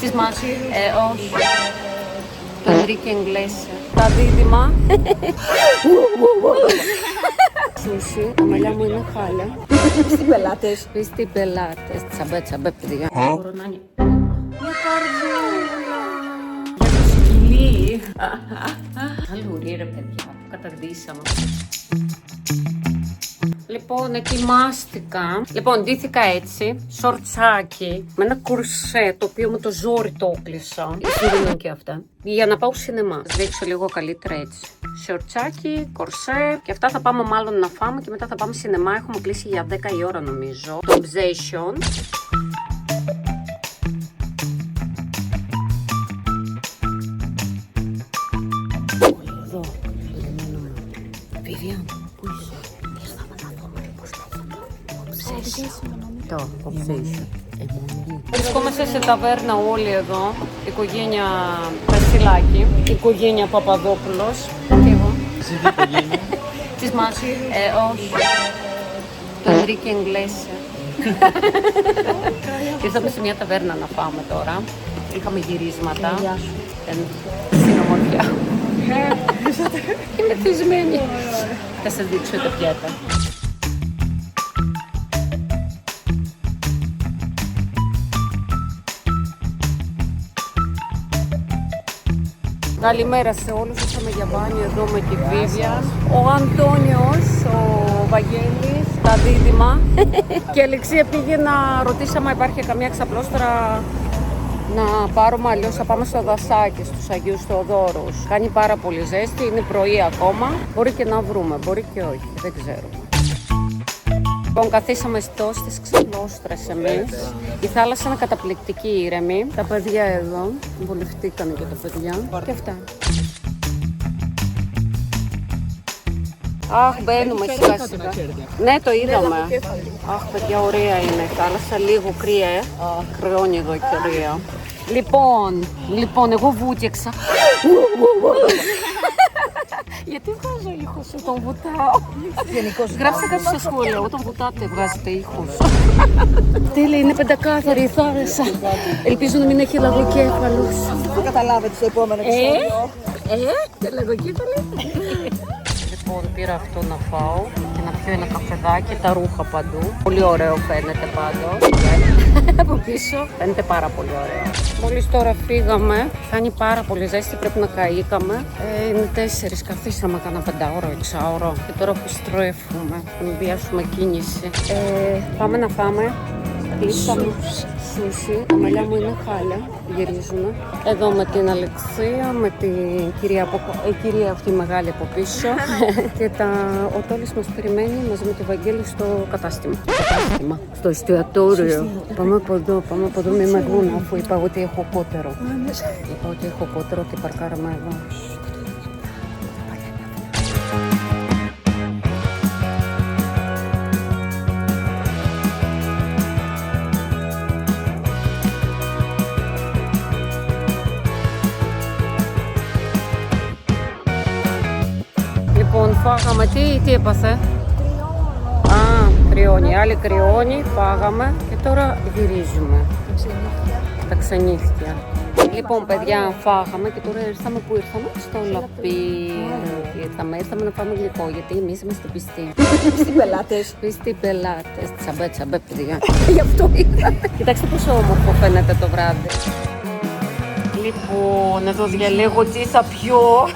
Της μας, όχι. Το Ενρίκε Εγκλέσια. Τα δίδυμα. Σούσι, τα μαλλιά μου είναι χάλια. Πίστη πελάτες. Πίστη πελάτες. Τσαμπέ, τσαμπέ, παιδιά. Μπορώ να είναι... Μια καρδούλα. Για το σκυλί. Αλουρί ρε παιδιά, καταντήσαμε. Λοιπόν, ετοιμάστηκα. Λοιπόν, ντύθηκα έτσι, σορτσάκι, με ένα κουρσέ, το οποίο με το ζόρι το έκλεισα. Ισχυρινό και αυτά. Για να πάω σινεμά. Θα δείξω λίγο καλύτερα έτσι. Σορτσάκι, κορσέ. Και αυτά θα πάμε μάλλον να φάμε και μετά θα πάμε σινεμά. Έχουμε κλείσει για 10 η ώρα νομίζω. Το Obsession. Εδώ. Περιμένουμε. Vivian, πού είσαι? Το Obsession. Βρισκόμαστε σε ταβέρνα όλοι εδώ. Οικογένεια Βασιλάκη, οικογένεια Παπαδόπουλος. Και εγώ. Εσύ τι οικογένεια? Της μας, όχι. Το Ενρίκε Εγκλέσια. Ήρθαμε σε μια ταβέρνα να φάμε τώρα. Είχαμε γυρίσματα. Στην ομορφιά. Είμαι θυσμένη. Θα σας δείξω τα πιάτα. Καλημέρα σε όλους, ήρθαμε για μπάνιο εδώ με τη Βίβια. Ο Αντώνιος, ο Βαγγέλης, τα δίδυμα. Και η Αλεξία πήγε να ρωτήσαμε αν υπάρχει καμία ξαπλώστρα να πάρουμε, αλλιώς θα πάμε στο δασάκι, στους Αγίους Θεοδόρους. Κάνει πάρα πολύ ζέστη, είναι πρωί ακόμα. Μπορεί και να βρούμε, μπορεί και όχι, δεν ξέρω. Λοιπόν, καθίσαμε στις ξαπλώστρες εμείς. Η θάλασσα είναι καταπληκτική, ήρεμη. Τα παιδιά εδώ, βολευτήκανε και τα παιδιά. Και αυτά. Αχ, μπαίνουμε σιγά σιγά. Ναι, το είδαμε. Αχ, παιδιά, ωραία είναι η θάλασσα. Λίγο κρύα, κρυώνει εδώ η κυρία. Λοιπόν, εγώ βούτυξα. Γιατί βγάζω ήχος όταν βουτάω? Γενικώς. Γράψτε κάτι στο σχόλιο, όταν βουτάτε βγάζετε ήχος. Τέλεια, είναι πεντακάθαρη η θάλασσα. Ελπίζω να μην έχει λαγοκέφαλος. Θα καταλάβετε στο επόμενο επεισόδιο. Και λαγοκέφαλη. Λοιπόν, πήρα αυτό να φάω και να πιω ένα καφεδάκι, τα ρούχα παντού. Πολύ ωραίο φαίνεται πάντως. Από πίσω φαίνεται πάρα πολύ ωραίο. Μόλις τώρα φύγαμε, κάνει πάρα πολύ ζέστη, πρέπει να καήκαμε. Είναι 4, καθίσαμε κάνα 5ωρο, 6ωρο και τώρα επιστρέφουμε, να βιάσουμε κίνηση. Πάμε να φάμε. Κλείσαμε σούσι, τα μαλλιά μου είναι χάλια, γυρίζουμε. Εδώ με την Αλεξία, με την κυρία αυτή μεγάλη από πίσω. Και ο Τόλης μας περιμένει μαζί με το Βαγγέλη στο κατάστημα. Στο εστιατόριο. Πάμε από εδώ, μην με βγουν αφού είπα ότι έχω κότερο. Είπα ότι έχω κότερο και παρκάραμε εδώ. Λοιπόν, φάγαμε, τι έπαθε? Κρυώνει, άλλη κρυώνει, φάγαμε και τώρα γυρίζουμε. Τα ξενύχτια. Λοιπόν, παιδιά, φάγαμε και τώρα ήρθαμε στο Λαπύριο. Ήρθαμε να φάμε γλυκό, γιατί εμείς είμαστε πιστοί. Πίστη πελάτες. Πίστη πελάτες. Τσαμπέ, τσαμπέ, παιδιά. Γι' αυτό ήρθαμε. Κοιτάξτε πόσο όμορφο φαίνεται το βράδυ. Λοιπόν, εδώ διαλέγω τι θα πιω.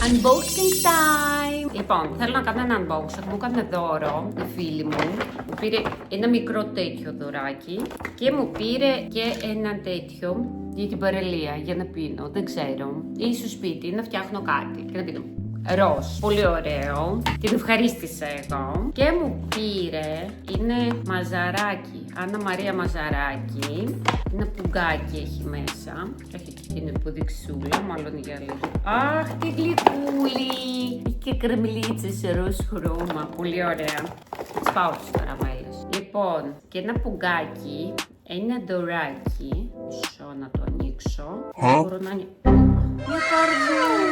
Unboxing time! Λοιπόν, θέλω να κάνω ένα unboxing. Μου έκανε δώρο η φίλη μου. Μου πήρε ένα μικρό τέτοιο δωράκι και μου πήρε και ένα τέτοιο για την παραλία, για να πίνω. Δεν ξέρω. Ή στο σπίτι, να φτιάχνω κάτι και να πίνω. Ροζ. Πολύ ωραίο. Την ευχαρίστησα εγώ. Και μου πήρε, είναι μαζαράκι. Άννα Μαρία μαζαράκι. Ένα πουγγάκι έχει μέσα. Έχει και την υποδειξούλα, μάλλον για λίγο. Αχ, τι γλυκούλη! Έχει και κρεμλίτσες σε ροζ χρώμα. Πολύ ωραία. Σπάω τους καραμέλες. Λοιπόν, και ένα πουγγάκι. Ένα δωράκι. Μισό να το ανοίξω. Μπορώ να ανοίξω. Μια καρδούλα.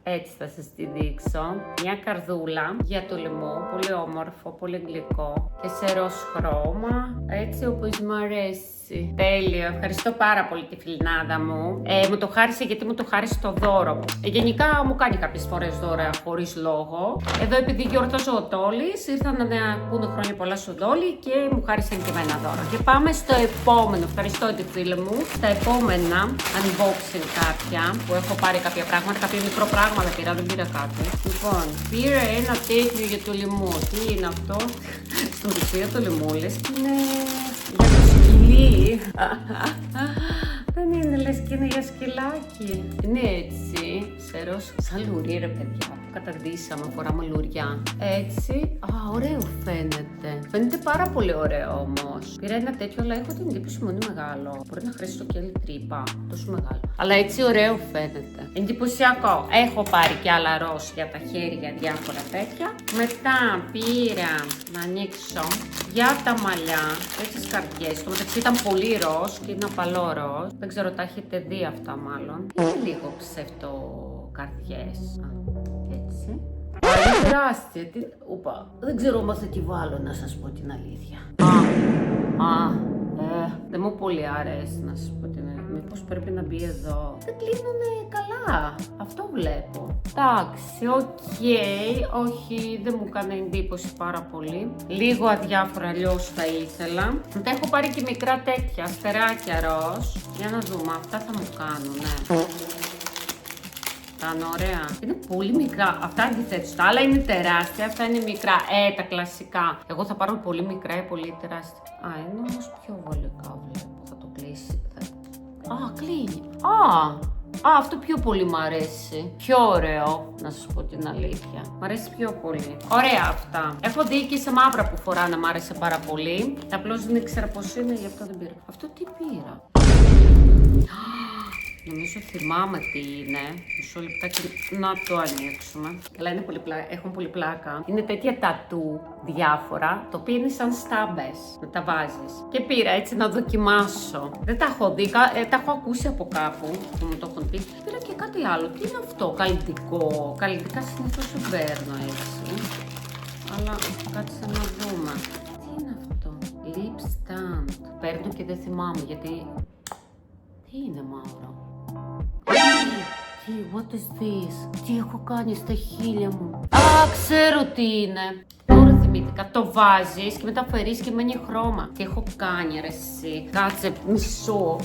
Έτσι θα σας τη δείξω. Μια καρδούλα για το λαιμό, πολύ όμορφο, πολύ γλυκό και σε ροζ χρώμα, έτσι όπως μου αρέσει. Τέλειο, ευχαριστώ πάρα πολύ τη φιλινάδα μου. Μου το χάρισε γιατί μου το χάρισε το δώρο. Γενικά μου κάνει κάποιες φορές δώρα χωρίς λόγο. Εδώ επειδή γιορτάζω ο Τόλης, ήρθαν να πούνε χρόνια πολλά στο Τόλη και μου χάρισαν και εμένα δώρο. Και πάμε στο επόμενο. Ευχαριστώ τη φίλη μου. Στα επόμενα unboxing κάποια που έχω πάρει κάποια πράγματα, κάποια μικρό πράγματα πήρα, δεν πήρα κάτι. Λοιπόν, πήρα ένα τέτοιο για το λαιμό. Τι είναι αυτό? Στην ουσία το λαιμό λες και είναι για το σκυλί. Δεν είναι λες και είναι για σκυλάκι. Είναι έτσι, σερός, σαν λουρί ρε παιδιά. Καταντήσαμε, φοράμε λουριά. Έτσι, ωραίο φαίνεται. Φαίνεται πάρα πολύ ωραίο όμως. Πήρα ένα τέτοιο, αλλά έχω την εντύπωση μου είναι μεγάλο. Μπορεί να χρειαστώ και άλλη τρύπα. Τόσο μεγάλο. Αλλά έτσι ωραίο φαίνεται. Εντυπωσιακό. Έχω πάρει και άλλα ροζ για τα χέρια, διάφορα τέτοια. Μετά πήρα να ανοίξω για τα μαλλιά, τέτοιες καρδιές. Στο μεταξύ ήταν πολύ ροζ και είναι απαλό ροζ. Δεν ξέρω, τα έχετε δει αυτά μάλλον. Είναι λίγο ψευτοκαρδιές. Έτσι. Είναι τεράστια. Δεν ξέρω όμως θα τη βάλω, να σας πω την αλήθεια. Δεν μου πολύ αρέσει να σας πω την αλήθεια. Μήπως πρέπει να μπει εδώ. Δεν κλείνουνε καλά. Αυτό βλέπω. Εντάξει, όχι, δεν μου έκανε εντύπωση πάρα πολύ. Λίγο αδιάφορα, αλλιώς θα ήθελα. Μετά έχω πάρει και μικρά τέτοια, αστεράκια ροζ. Για να δούμε, αυτά θα μου κάνουν, ναι. Είναι ωραία. Είναι πολύ μικρά. Αυτά αντιθέτως. Τα άλλα είναι τεράστια, αυτά είναι μικρά. Τα κλασικά. Εγώ θα πάρω πολύ μικρά ή πολύ τεράστια. Είναι όμως πιο βολικά βλέπω. Θα το κλείσει. Κλείνει. Αυτό πιο πολύ μ' αρέσει. Πιο ωραίο, να σας πω την αλήθεια. Μ' αρέσει πιο πολύ. Ωραία αυτά. Έχω δει και σε μαύρα που φοράνε, μ' άρεσε πάρα πολύ. Απλώς δεν ήξερα πώς είναι, γι' αυτό δεν πήρα. Αυτό τι πήρα? Νομίζω θυμάμαι τι είναι. Μισό λεπτάκι να το ανοίξουμε. Αλλά είναι έχουν πολύ πλάκα. Είναι τέτοια τατού διάφορα, το οποίο είναι σαν στάμπες. Να τα βάζεις. Και πήρα έτσι να δοκιμάσω. Δεν τα έχω δει, τα έχω ακούσει από κάπου που μου το έχουν πει. Πήρα και κάτι άλλο. Τι είναι αυτό? Καλλιτικό. Καλλιτικά συνήθως δεν παίρνω έτσι. Αλλά κάτσε να δούμε. Τι είναι αυτό? Lip stand. Παίρνω και δεν θυμάμαι γιατί. Τι είναι μαύρο? What is this? Τι έχω κάνει στα χείλια μου? Ξέρω τι είναι. Τώρα θυμήθηκα. Το βάζεις και μετά φερείς και μένει χρώμα. Τι έχω κάνει ρε εσύ? Κάτσε μισό.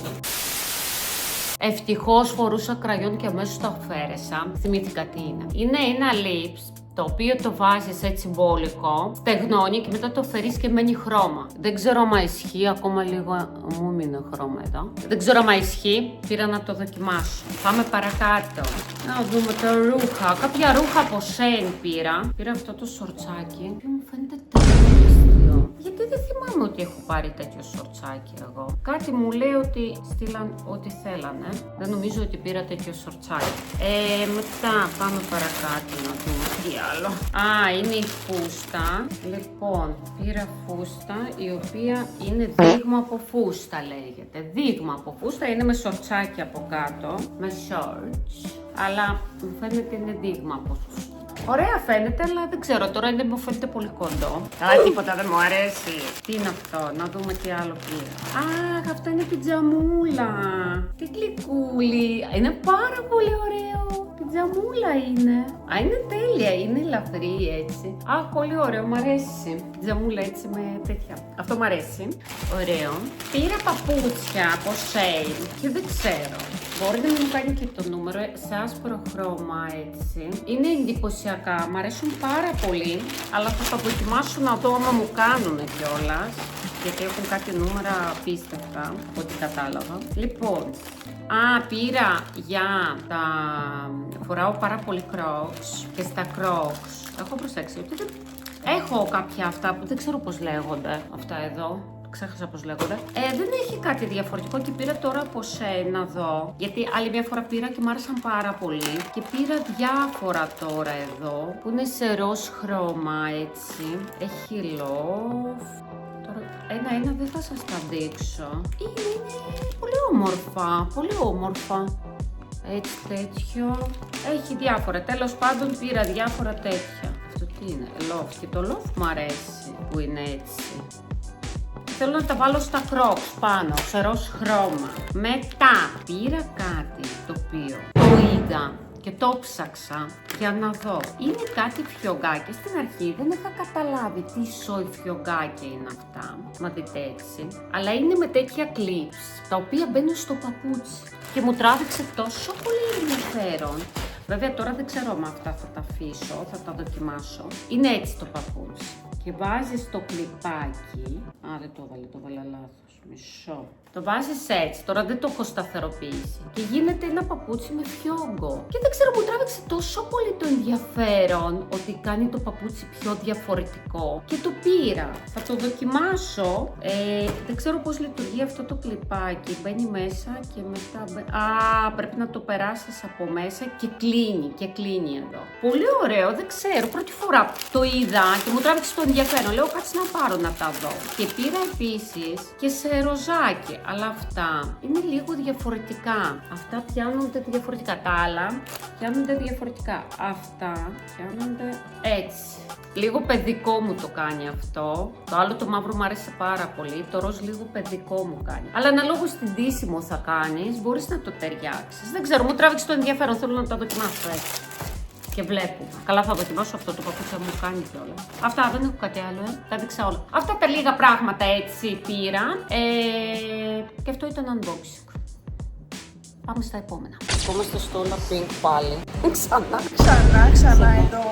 Ευτυχώς φορούσα κραγιόν και αμέσως το αφαίρεσα. Θυμήθηκα τι είναι. Είναι ένα lips το οποίο το βάζεις έτσι μπόλικο, στεγνώνει και μετά το φερείς και μένει χρώμα. Δεν ξέρω αν ισχύει, ακόμα λίγο μου μείνει χρώμα εδώ. Δεν ξέρω αν ισχύει, πήρα να το δοκιμάσω. Πάμε παρακάτω. Να δούμε τα ρούχα. Κάποια ρούχα από Shein πήρα. Πήρα αυτό το σορτσάκι και μου φαίνεται τεράστιο. Γιατί δεν θυμάμαι ότι έχω πάρει τέτοιο σορτσάκι εγώ. Κάτι μου λέει ότι στείλαν ό,τι θέλανε. Δεν νομίζω ότι πήρα τέτοιο σορτσάκι. Μετά πάμε παρακάτω να δούμε τι άλλο. Είναι η φούστα. Λοιπόν, πήρα φούστα η οποία είναι δείγμα από φούστα λέγεται. Δείγμα από φούστα, είναι με σορτσάκι από κάτω. Με shorts. Αλλά μου φαίνεται είναι δείγμα από φούστα. Ωραία φαίνεται, αλλά δεν ξέρω, τώρα μου φαίνεται πολύ κοντό. Αλλά τίποτα δεν μου αρέσει. Τι είναι αυτό, να δούμε τι άλλο πήρα. Αυτό είναι πιτζαμούλα. Τι γλυκούλη. Είναι πάρα πολύ ωραίο. Πιτζαμούλα είναι. Είναι τέλεια, είναι ελαφρύ έτσι. Πολύ ωραίο, μου αρέσει. Πιτζαμούλα έτσι με τέτοια. Αυτό μου αρέσει. Ωραίο. Πήρα παπούτσια από Shein και δεν ξέρω. Μπορείτε να μου κάνει και το νούμερο σε άσπρο χρώμα έτσι. Είναι εντυπωσιακά, μου αρέσουν πάρα πολύ, αλλά θα τα δοκιμάσω να δω άμα μου κάνουν κιόλας. Γιατί έχουν κάτι νούμερα απίστευτα, από ό,τι κατάλαβα. Λοιπόν, πήρα για τα... Φοράω πάρα πολύ Crocs και στα Crocs έχω προσέξει ότι δεν... Έχω κάποια αυτά που δεν ξέρω πώς λέγονται, αυτά εδώ. Ξέχασα πώς λέγονται. Δεν έχει κάτι διαφορετικό και πήρα τώρα από Shein να δω. Γιατί άλλη μια φορά πήρα και μου άρεσαν πάρα πολύ. Και πήρα διάφορα τώρα εδώ που είναι σε ροζ χρώμα έτσι. Έχει love. Τώρα ένα-ένα δεν θα σας τα δείξω. Είναι πολύ όμορφα. Πολύ όμορφα. Έτσι τέτοιο. Έχει διάφορα. Τέλος πάντων πήρα διάφορα τέτοια. Αυτό τι είναι, loft. Και το loft μου αρέσει που είναι έτσι. Θέλω να τα βάλω στα Crocs πάνω, σε ροζ χρώμα. Μετά πήρα κάτι το οποίο το είδα και το ψάξα για να δω. Είναι κάτι φιωγκάκια. Στην αρχή δεν είχα καταλάβει τι σόι φιωγκάκια είναι αυτά. Μα δείτε έτσι. Αλλά είναι με τέτοια clips, τα οποία μπαίνουν στο παπούτσι. Και μου τράβηξε τόσο πολύ ενδιαφέρον. Βέβαια τώρα δεν ξέρω αν αυτά θα τα αφήσω, θα τα δοκιμάσω. Είναι έτσι το παπούτσι. Και βάζεις το κλιπάκι. Α, δεν το έβαλα λάθος. Μισό. Το βάζεις έτσι, τώρα δεν το έχω σταθεροποιήσει. Και γίνεται ένα παπούτσι με φιόγκο. Και δεν ξέρω, μου τράβηξε τόσο πολύ το ενδιαφέρον ότι κάνει το παπούτσι πιο διαφορετικό. Και το πήρα. Θα το δοκιμάσω. Δεν ξέρω πώς λειτουργεί αυτό το κλιπάκι. Μπαίνει μέσα και μετά. Α, πρέπει να το περάσεις από μέσα και κλείνει. Και κλείνει εδώ. Πολύ ωραίο, δεν ξέρω. Πρώτη φορά το είδα και μου τράβηξε το ενδιαφέρον. Λέω κάτσε να πάρω να τα δω. Και πήρα επίσης και σε ροζάκι. Αλλά αυτά είναι λίγο διαφορετικά. Αυτά πιάνονται διαφορετικά. Τα άλλα πιάνονται διαφορετικά. Αυτά πιάνονται έτσι. Λίγο παιδικό μου το κάνει αυτό. Το άλλο το μαύρο μου άρεσε πάρα πολύ. Το ροζ λίγο παιδικό μου κάνει. Αλλά αναλόγως στην ντύσιμο θα κάνεις, μπορείς να το ταιριάξεις. Δεν ξέρω, μου τράβηξε το ενδιαφέρον. Θέλω να το δοκιμάσω έτσι. Και βλέπουμε. Καλά, θα δοκιμάσω αυτό το παπούτσι, θα μου κάνει κιόλα. Αυτά, δεν έχω κάτι άλλο, τα έδειξα όλα. Αυτά τα λίγα πράγματα έτσι πήρα. Και αυτό ήταν unboxing. Πάμε στα επόμενα. Είμαστε στο Όλα Pink πάλι. Ξανά εδώ.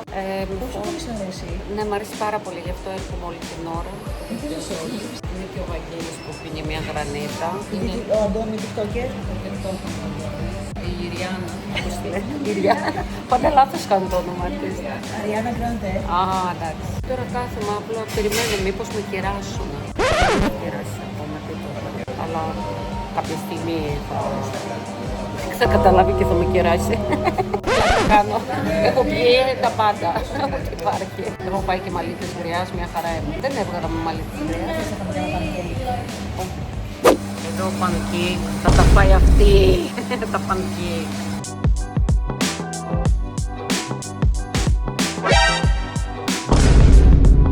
Πόσο πολύ σ' αρέσει? Ναι, μου αρέσει πάρα πολύ, γι' αυτό έρχομαι όλη την ώρα. Είναι και ο Βαγγέλης που πίνει μια γρανίτα. Ο Αντώνη TikToker. Η Ιριάννα, πώς τη λένε, η Ιριάννα. Πάντα λάθος κάνω το όνομα της. Αριάννα Γκραντέ. Α, εντάξει. Τώρα κάθομαι απλά, περιμένω μήπως με κεράσουν. Δεν με κεράσει ακόμα τίποτα. Αλλά κάποια στιγμή θα καταλάβει και θα με κεράσει. Κάνω. Έχω πιει τα πάντα. Ό,τι υπάρχει. Έχω πάει και μαλλίτες γριάς, μια χαρά είμαι. Δεν έβγαλα με μαλλίτες γριάς. Εδώ pancake, θα τα φάει αυτή. Τα pancake.